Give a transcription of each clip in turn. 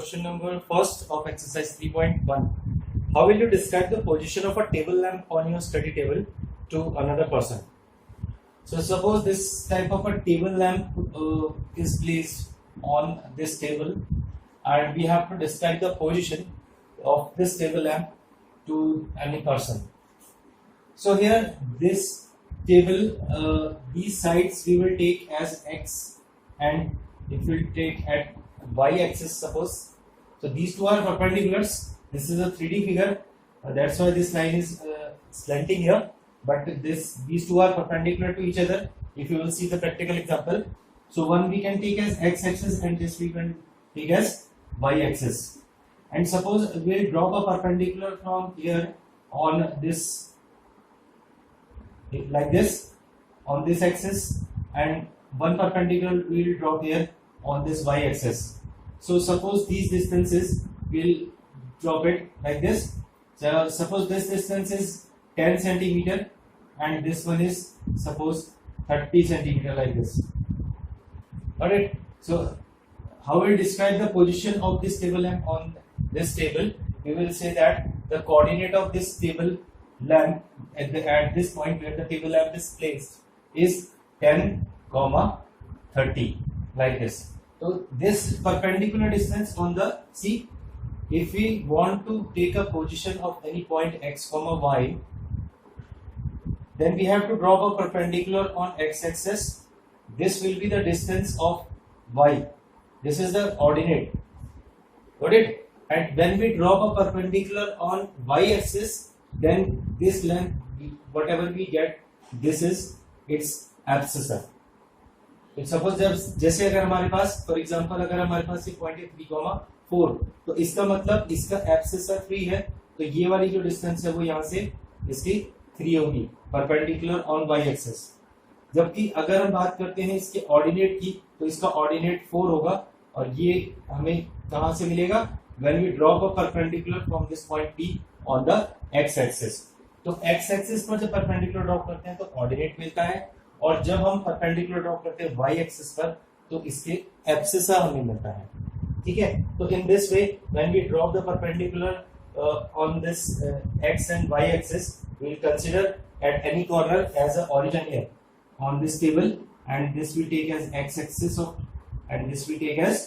question number first of exercise 3.1. How will you describe the position of a table lamp on your study table to another person? So suppose this type of a table lamp is placed on this table, and we have to describe the position of this table lamp to any person. So here this table, these sides we will take as x, and it will take at y-axis suppose. So these two are perpendiculars. This is a 3D figure. That's why this line is slanting here. But these two are perpendicular to each other. If you will see the practical example, so one we can take as x-axis and this we can take as y-axis. And suppose we will drop a perpendicular from here on this, like this, on this axis, and one perpendicular we will drop here on this y-axis. So suppose these distances will drop it like this. So suppose this distance is 10 centimeter and this one is suppose 30 centimeter, like this. Alright, so how we describe the position of this table lamp on this table? We will say that the coordinate of this table lamp at this point where the table lamp is placed is 10, 30, like this. So this perpendicular distance on the, see, if we want to take a position of any point x, y, then we have to drop a perpendicular on x-axis. This will be the distance of y. This is the ordinate. Got it? And when we drop a perpendicular on y-axis, then this length, whatever we get, this is its abscissa. Suppose जब जैसे अगर हमारे पास for example अगर हमारे पास ये point है 3,4, तो इसका मतलब इसका एब्सिसा 3 है, तो ये वाली जो डिस्टेंस है वो यहाँ से इसकी 3 होगी परपेंडिकुलर ऑन वाई एक्सिस. जबकि अगर हम बात करते हैं इसके ऑर्डिनेट की, तो इसका ऑर्डिनेट 4 होगा, और ये हमें कहाँ से मिलेगा? When we drop a perpendicular from this point P on the X axis. तो एक्स एक्सिस पर जब परपेंडिकुलर ड्रॉप करते हैं तो ऑर्डिनेट मिलता है, और जब हम परपेंडिकुलर ड्रॉप करते हैं वाई एक्सिस पर तो इसके एब्सिसा हमें मिलता है. ठीक है, तो in this way when we drop the perpendicular on this X and Y axis, we will consider at any corner as a origin here on this table, and this we take as x axis of, and this we take as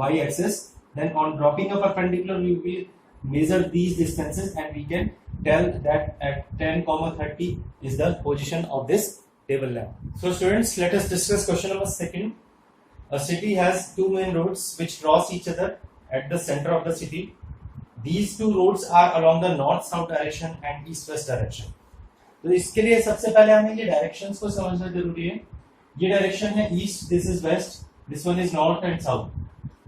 y axis. Then on dropping a perpendicular we will measure these distances, and we can tell that at 10, 30 is the position of this table lamp. So students, let us discuss question number 2. A city has two main roads which cross each other at the center of the city. These two roads are along the north-south direction and east-west direction. तो इसके लिए सबसे पहले हमें ये directions को समझना जरूरी है. ये डायरेक्शन है east, this is west, this one is north and south,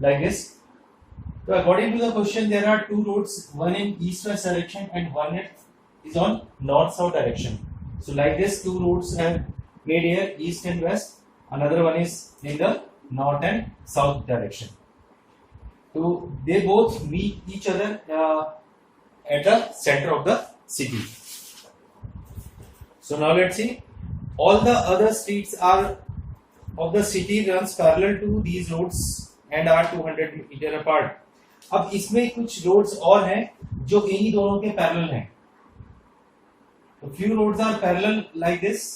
like this. तो according to the question there are two roads, one in east west direction and one is on north south direction. So like this two roads have made here east and west, another one is in the north and south direction. तो they both meet each other at the center of the city. So now let's see. All the other streets are of the city runs parallel to these roads and are 200 meter apart. अब इसमें कुछ roads और हैं जो इन्हीं दोनों के parallel हैं. So few roads are parallel like this.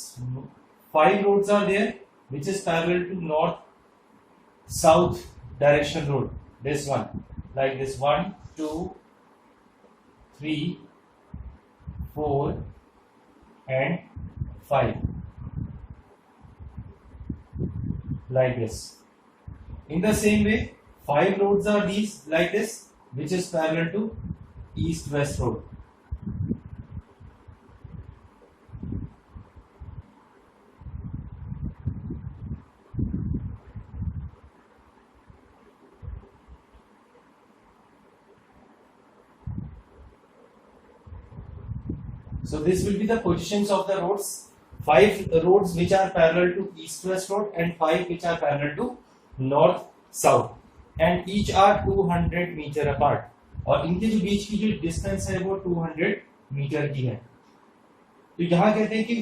5 roads are there which is parallel to north south direction road. This one, like this, 1, 2, 3, 4 and 5, like this. In the same way, 5 roads are these like this, which is parallel to east-west road. So this will be the positions of the roads. 5 roads which are parallel to east-west road and 5 which are parallel to north-south, and each are 200 meter apart. और इनके जो बीच की जो distance है वो 200 metre की है. तो यहाँ कहते हैं कि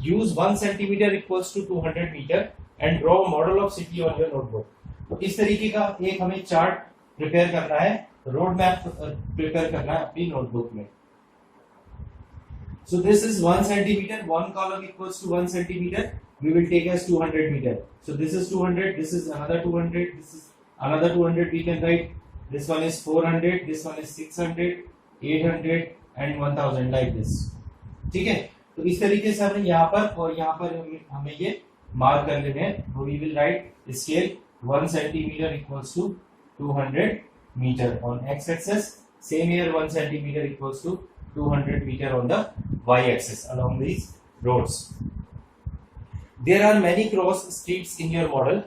use 1 centimeter equals to 200 meter and draw a model of city on your notebook. तो इस तरीके का एक हमें चार्ट प्रिपेयर करना है, रोड मैप प्रिपेयर करना है अपनी नोटबुक में. So this is 1 centimeter, one column equals to 1 centimeter, we will take as 200 meter. So this is 200, this is another 200, this is another 200, we can write, this one is 400, this one is 600, 800 and 1000 like this. ठीक है, तो इस तरीके से हमें यहाँ पर और यहाँ पर हमें ये मार्क कर लेने हैं. तो we will write scale 1 centimeter equals to 200 meter on x-axis. Same here 1 centimeter equals to 200 meter on the y-axis along these roads. There are many cross streets in your model.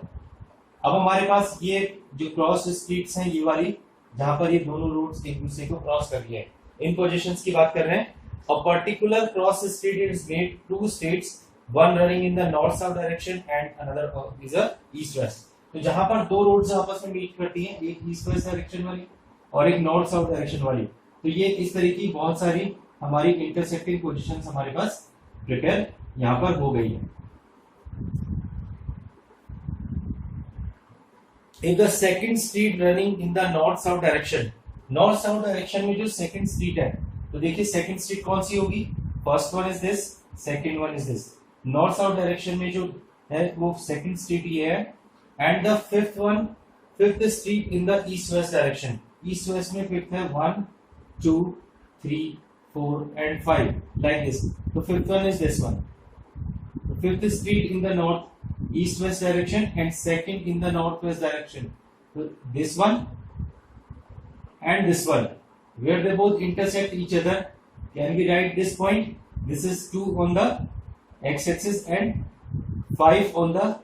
अब हमारे पास ये जो cross streets हैं, ये वाली जहां पर ये दोनों रोड्स एक दूसरे को क्रॉस कर रही है, इन पोजीशंस की बात कर रहे हैं. A particular cross street is made two streets, one running in the north south direction and another is a east west. तो जहां पर दो रोड्स आपस में मीट करती हैं, एक ईस्ट वेस्ट डायरेक्शन वाली और एक नॉर्थ साउथ डायरेक्शन वाली, तो ये इस तरह की बहुत सारी हमारी इंटरसेक्टिंग पोजीशंस हमारे पास प्रिपेयर यहां पर हो गई है. If the second street running in the north south direction, north south direction में जो सेकंड स्ट्रीट है, तो देखिए सेकंड स्ट्रीट कौन सी होगी, first one is this, second one is this. North south direction में जो है वो सेकंड स्ट्रीट ये है. And the fifth street in the east west direction, east west में फिफ्थ है 1 2 3 4 and 5 like this. So fifth one is this one. The fifth street in the north east west direction and second in the northwest direction. So this one and this one, where they both intersect each other, can we write this point? This is 2 on the x-axis and 5 on the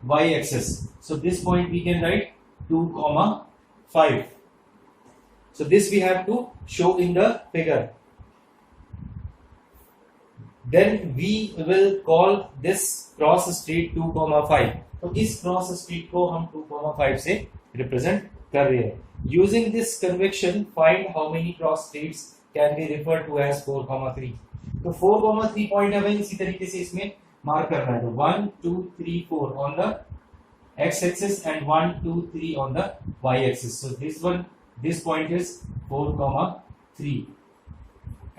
y-axis. So this point we can write 2, 5. So this we have to show in the figure. Then we will call this cross street 2, 5. तो इस cross street को हम 2, 5 से represent कर रहे हैं. Using this convection, find how many cross streets can be referred to as 4, 3. तो 4, 3 point हमें इसी तरीके से इसमें मार्क करना है. तो 1, 2, 3, 4 on the x-axis and 1, 2, 3 on the y-axis. So this point is 4, 3.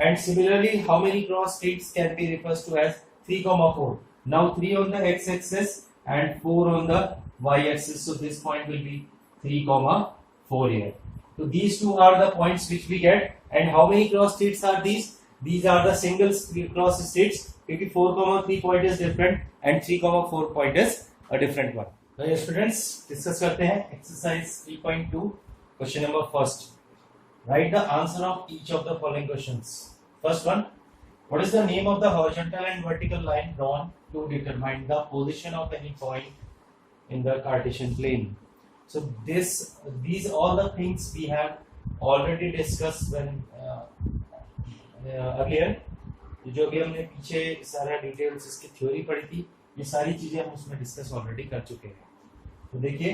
And similarly, how many cross streets can be referred to as 3, 4? Now 3 on the x-axis and 4 on the y-axis. So this point will be 3, 4 here. So these two are the points which we get. And how many cross streets are these? These are the single cross streets. Because 4, 3 point is different and 3, 4 point is a different one. So students, discuss करते हैं exercise 3.2 question number first. Write the answer of each of the following questions. First one, what is the name of the horizontal and vertical line drawn to determine the position of any point in the Cartesian plane? So these all the things we have already discussed when earlier. जो भी हमने पीछे सारा details इसकी theory पढ़ी थी, ये सारी चीजें हम उसमें डिस्कस ऑलरेडी कर चुके हैं. तो देखिए,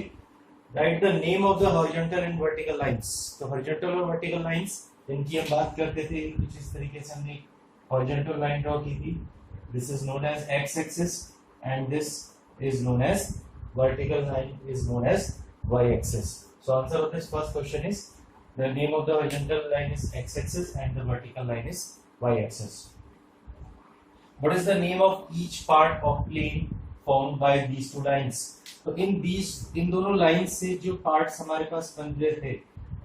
right the name of the horizontal and vertical lines. तो हॉरिजॉन्टल और वर्टिकल लाइंस इनकी हम बात करते थे, कुछ इस तरीके से हमने हॉरिजॉन्टल लाइन ड्रॉ की थी. This is known as X axis and this is known as vertical line is known as Y axis. So answer of this first question is the name of the horizontal line is X axis and the vertical line is Y axis. What is the name of each part of plane formed by these two lines? तो इन दोनों line से जो parts हमारे पास बन रहे थे,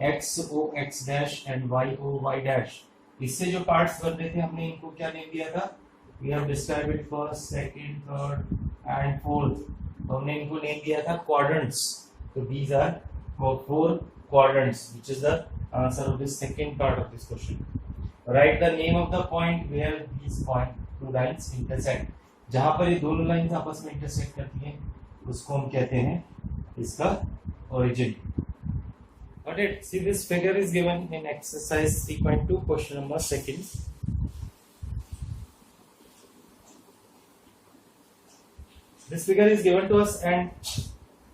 x o x dash and y o y dash, इससे जो पार्ट्स बन रहे थे हमने इनको क्या नेम दिया था? We have described it first, second, third and fourth. तो हमने इनको नेम दिया था quadrants. So these are 4 quadrants, which is the answer of the second part of this question. Write the name of the point where these two lines intersect. जहां पर ये दोनों lines आपस में इंटरसेक्ट करती हैं उसको हम कहते हैं इसका origin. Got it? See, this figure is given in exercise 3.2 question number 2. This figure is given to us and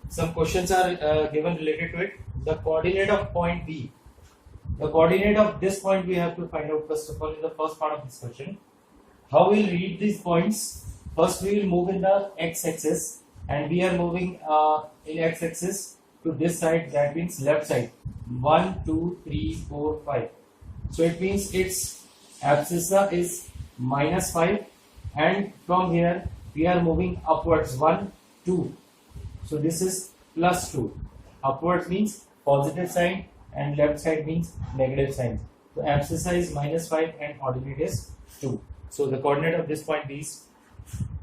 some questions are given related to it. The coordinate of point B. The coordinate of this point we have to find out first of all in the first part of this question. How we will read these points? First we will move in the x-axis and we are moving in x-axis to this side, that means left side. 1, 2, 3, 4, 5. So it means its abscissa is -5, and from here we are moving upwards 1, 2. So this is +2. Upwards means positive sign and left side means negative sign. So abscissa is -5 and ordinate is 2. So the coordinate of this point is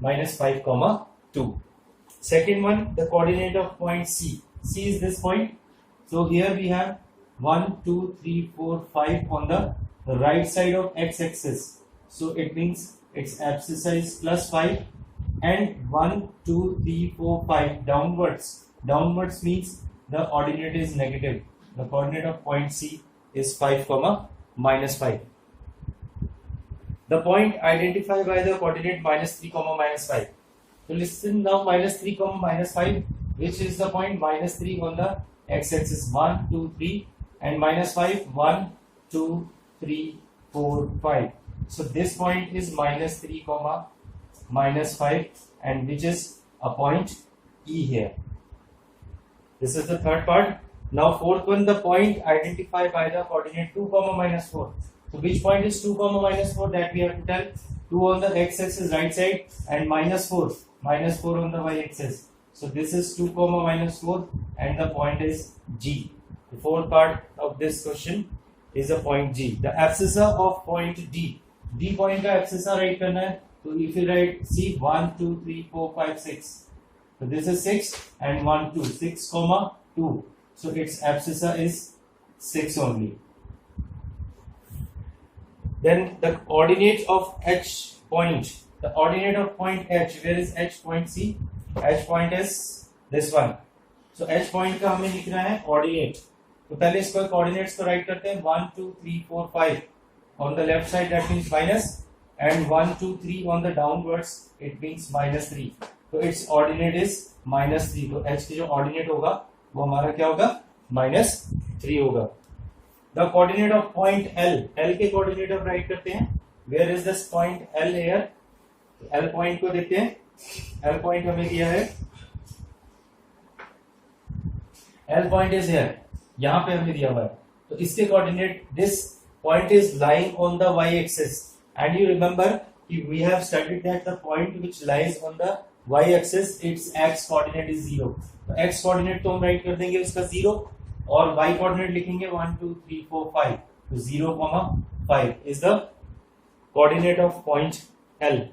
-5, 2. Second one, the coordinate of point C. C is this point. So here we have 1, 2, 3, 4, 5 on the right side of x-axis. So it means its abscissa is +5, and 1, 2, 3, 4, 5 downwards. Downwards means the ordinate is negative. The coordinate of point C is 5, -5. The point identified by the coordinate -3, -5. So listen now, -3, -5, which is the point -3 on the x-axis, 1, 2, 3, and -5, 1, 2, 3, 4, 5. So this point is -3, -5, and which is a point E here. This is the third part. Now fourth one, the point identified by the coordinate 2, -4. So which point is 2, -4? That we have to tell. 2 on the x-axis right side and -4 on the y-axis. So this is 2, -4, and the point is G. The fourth part of this question is a point G. The abscissa of point D. D point का abscissa write करना है. So if you write, see 1, 2, 3, 4, 5, 6. So this is 6 and 1, 2. 6, 2. So its abscissa is 6 only. Then the coordinate of H point. The ordinate of point H. Where is H point? C. H point is this one. So H point का हमें लिखना है coordinate. तो पहले इसको coordinates को write करते हैं. 1, 2, 3, 4, 5. On the left side that means minus, and 1, 2, 3 on the downwards it means -3. So its ordinate is -3. तो H की जो ordinate होगा वो हमारा क्या होगा? -3 होगा. The coordinate of point L. L के coordinate हम write करते हैं. Where is this point L here? L point को देखते हैं. L point हमें दिया है. L point is here. यहाँ पे हमें दिया हुआ है. तो इसके coordinate, this point is lying on the y-axis, and you remember we have studied that the point which lies on the y-axis, its x coordinate is 0. तो x coordinate तो हम write कर देंगे उसका 0, और y coordinate लिखेंगे 1, 2, 3, 4, 5. तो 0, 5 is the coordinate of point L.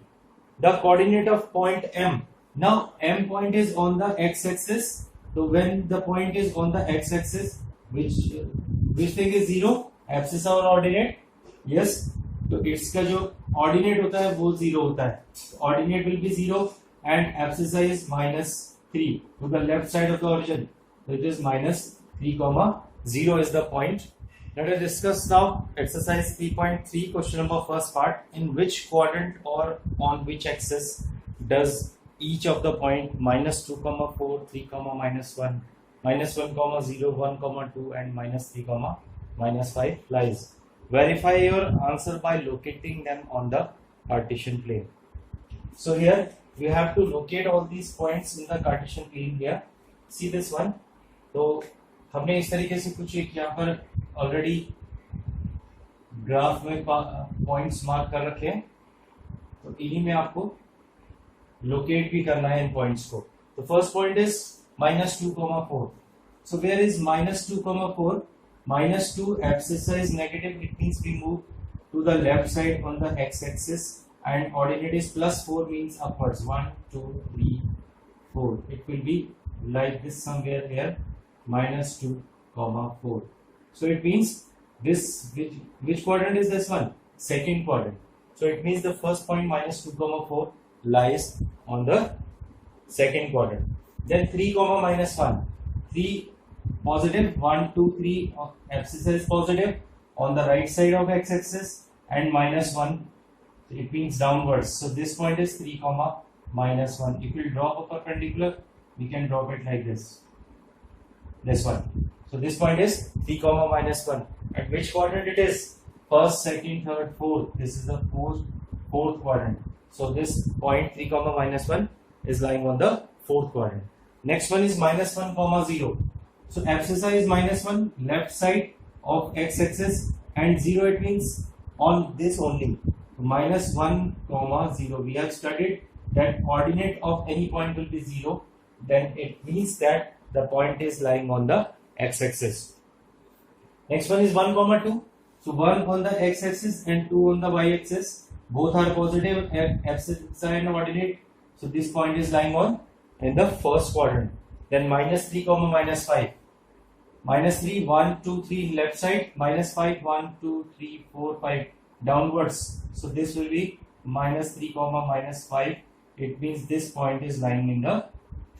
The coordinate of point M. Now M point is on the x-axis. So when the point is on the x-axis, which thing is 0? Abscissa और ordinate? Yes. तो इसका जो ordinate होता है वो 0 होता है. Ordinate will be 0 and abscissa is -3 to the left side of the origin. So it is -3, 0 is the point. Let us discuss now exercise 3.3, question number first part. In which quadrant or on which axis does each of the point -2, 4, 3, -1, -1, 0, 1, 2 and -3, -5 lies? Verify your answer by locating them on the Cartesian plane. So here we have to locate all these points in the Cartesian plane here. See this one. तो हमने इस तरीके से कुछ एक यहाँ पर already graph में पॉइंट्स मार्क कर रखे हैं. तो इन्हीं में आपको लोकेट भी करना है इन पॉइंट्स को. तो first point is -2, 4. So where is -2, 4? -2 abscissa is negative. It means we move to the left side on the x-axis, and ordinate is +4 means upwards. 1, 2, 3, 4. It will be like this somewhere here. -2, 4. So it means this, which quadrant is this one? Second quadrant. So it means the first point -2, 4 lies on the second quadrant. Then 3, -1. 3 positive, 1, 2, 3 abscissa is positive on the right side of x-axis, and -1 it means downwards. So this point is 3, -1. If we drop a perpendicular, we can drop it like this. This one. So this point is 3, -1. At which quadrant it is? First, second, third, fourth. This is the fourth quadrant. So this point 3, -1 is lying on the fourth quadrant. Next one is -1, 0. So abscissa is -1, left side of x-axis, and 0 it means on this only. So -1, 0. We have studied that ordinate of any point will be 0. Then it means that the point is lying on the x-axis. Next one is 1, 2. So 1 on the x-axis and 2 on the y-axis. Both are positive, abscissa and ordinate. So this point is lying on in the first quadrant. Then -3, -5. -3, 1, 2, 3 left side. -5, 1, 2, 3, 4, 5 downwards. So this will be -3, -5. It means this point is lying in the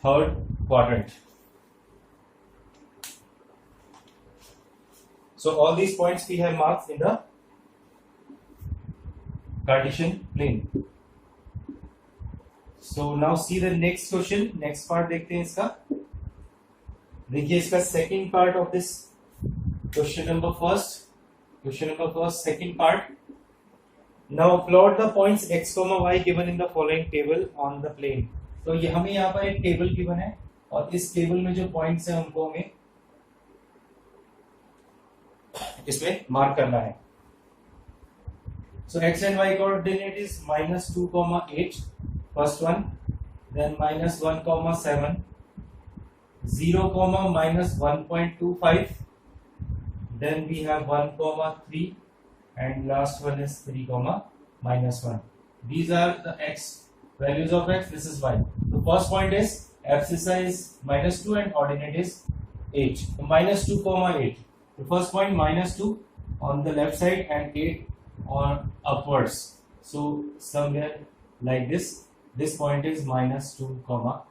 third quadrant. So all these points we have marked in the Cartesian plane. So now see the next question. Next part देखते हैं इसका. देखिए इसका second part of this question number first. Question number first, second part. Now plot the points x, y given in the following table on the plane. तो ये हमें यहाँ पर एक टेबल गिवन है और इस टेबल में जो पॉइंट्स हैं उनको हमें इसमें मार्क करना है. So x and y coordinate is -2, 8, first one, then -1, 7, 0, -1.25, then we have 1, 3, and last one is 3, -1. These are the x values of x. This is y. The first point is abscissa is -2 and ordinate is 8. So -2, 8. The first point -2 on the left side and 8 on upwards. So somewhere like this. This point is -2,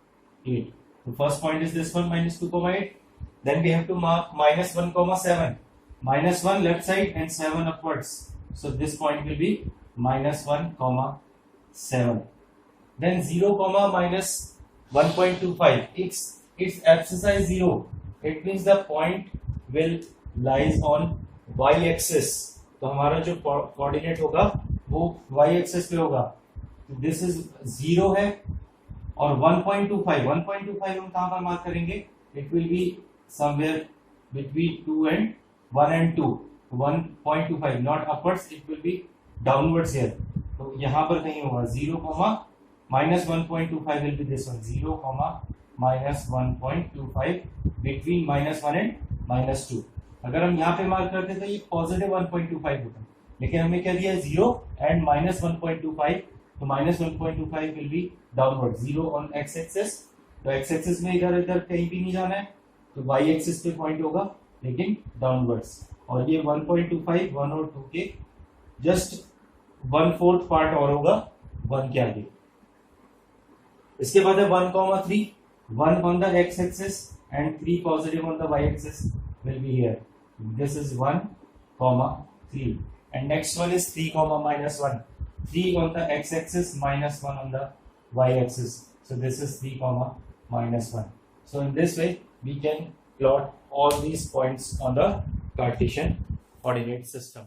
8. The first point is this one, -2, 8. Then we have to mark -1, 7. -1 left side and 7 upwards. So this point will be -1, 7. Then 0, -1.25. Its abscissa is 0. It means the point will lies on y-axis. तो हमारा जो coordinate होगा वो y-axis पे होगा. This is 0 है और 1.25 हम कहाँ पर मार्क करेंगे? It will be somewhere between 2 and 1 and 2. 1.25 not upwards, it will be downwards here. तो यहाँ पर कहीं होगा 0, -1.25 will be this one. 0, -1.25 between -1 and -2. अगर हम यहाँ पे मार्क करते तो ये पॉजिटिव 1.25 होता, लेकिन हमें क्या दिया 0 and -1.25. तो -1.25 will be downward. 0 on x axis, तो एक्स एक्सिस में इधर इधर कहीं भी नहीं जाना है. तो वाई एक्सिस पे पॉइंट होगा लेकिन डाउनवर्ड्स. और ये 1.25 1 और 2 के जस्ट 1/4 पार्ट और होगा 1 के आगे. इसके बाद है 1, 3. 1 on the x axis and 3 positive on the y axis will be here. This is 1, 3, and next one is 3, -1. 3 on the x axis, -1 on the y axis. So this is 3, -1. So in this way we can plot all these points on the Cartesian coordinate system.